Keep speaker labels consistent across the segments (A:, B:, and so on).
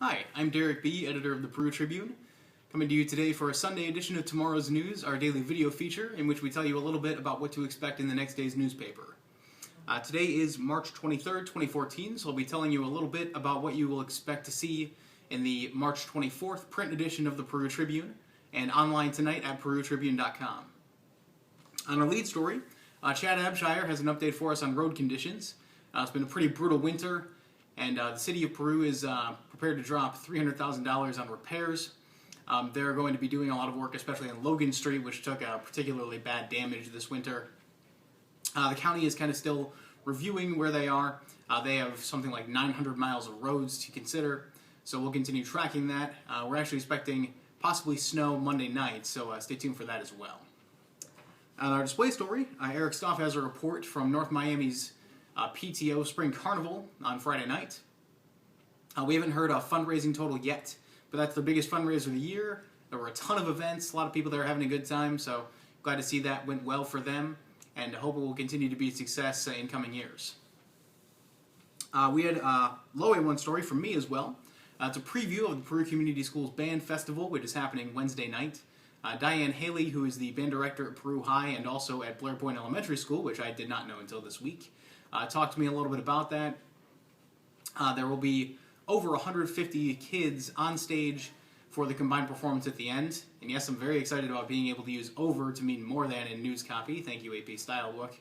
A: Hi, I'm Derek B., editor of the Peru Tribune, coming to you today for a Sunday edition of Tomorrow's News, our daily video feature in which we tell you a little bit about what to expect in the next day's newspaper. Today is March 23rd, 2014, so I'll be telling you a little bit about what you will expect to see in the March 24th print edition of the Peru Tribune and online tonight at perutribune.com. On our lead story, Chad Abshire has an update for us on road conditions. It's been a pretty brutal winter, and the city of Peru is prepared to drop $300,000 on repairs. They're going to be doing a lot of work, especially on Logan Street, which took particularly bad damage this winter. The county is kind of still reviewing where they are. They have something like 900 miles of roads to consider, so we'll continue tracking that. We're actually expecting possibly snow Monday night, so stay tuned for that as well. On our display story, Eric Stoff has a report from North Miami's PTO Spring Carnival on Friday night. We haven't heard a fundraising total yet, but that's the biggest fundraiser of the year. There were a ton of events, a lot of people there having a good time, so glad to see that went well for them, and I hope it will continue to be a success in coming years. We had a low A1 story from me as well. It's a preview of the Peru Community Schools Band Festival, which is happening Wednesday night. Diane Haley, who is the band director at Peru High and also at Blair Point Elementary School, which I did not know until this week, talked to me a little bit about that. There will be over 150 kids on stage for the combined performance at the end. And yes, I'm very excited about being able to use over to mean more than in news copy. Thank you, AP Stylebook.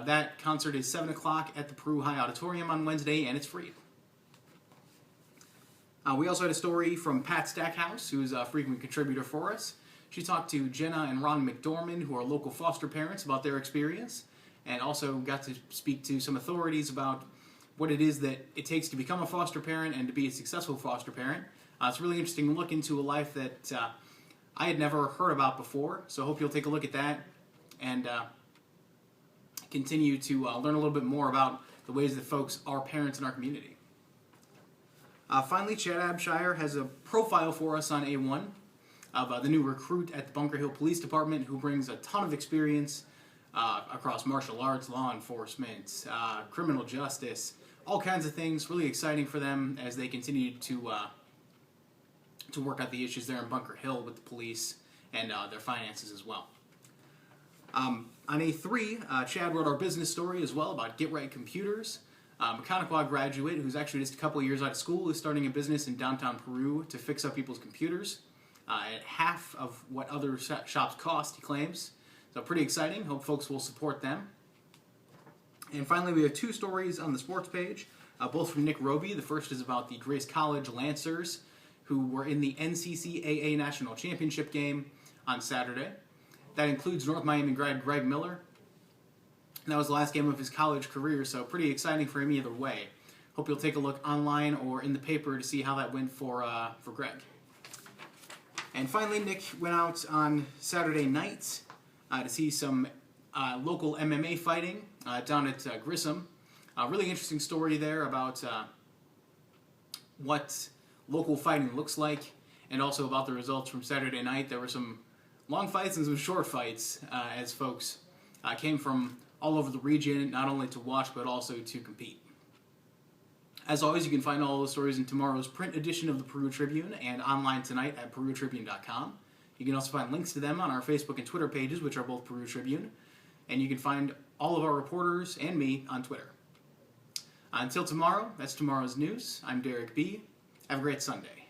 A: That concert is 7 o'clock at the Peru High Auditorium on Wednesday, and it's free. We also had a story from Pat Stackhouse, who's a frequent contributor for us. She talked to Jenna and Ron McDormand, who are local foster parents, about their experience, and also got to speak to some authorities about what it is that it takes to become a foster parent and to be a successful foster parent. It's a really interesting look into a life that I had never heard about before, so I hope you'll take a look at that and continue to learn a little bit more about the ways that folks are parents in our community. Finally, Chad Abshire has a profile for us on A1 of the new recruit at the Bunker Hill Police Department who brings a ton of experience across martial arts, law enforcement, criminal justice, all kinds of things. Really exciting for them as they continue to work out the issues there in Bunker Hill with the police and their finances as well. On A3, Chad wrote our business story as well about Get Right Computers. Mechanical graduate who's actually just a couple of years out of school is starting a business in downtown Peru to fix up people's computers at half of what other shops cost, he claims. So pretty exciting. Hope folks will support them. And finally, we have two stories on the sports page, both from Nick Roby. The first is about the Grace College Lancers, who were in the NCCAA National Championship game on Saturday. That includes North Miami grad Greg Miller. And that was the last game of his college career, so pretty exciting for him either way. Hope you'll take a look online or in the paper to see how that went for Greg. And finally, Nick went out on Saturday night to see some local MMA fighting down at Grissom. Really interesting story there about what local fighting looks like, and also about the results from Saturday night. There were some long fights and some short fights as folks came from all over the region, not only to watch but also to compete. As always, you can find all those stories in tomorrow's print edition of the Peru Tribune and online tonight at perutribune.com. You can also find links to them on our Facebook and Twitter pages, which are both Peru Tribune, and you can find all of our reporters and me on Twitter. Until tomorrow, that's tomorrow's news. I'm Derek B. Have a great Sunday.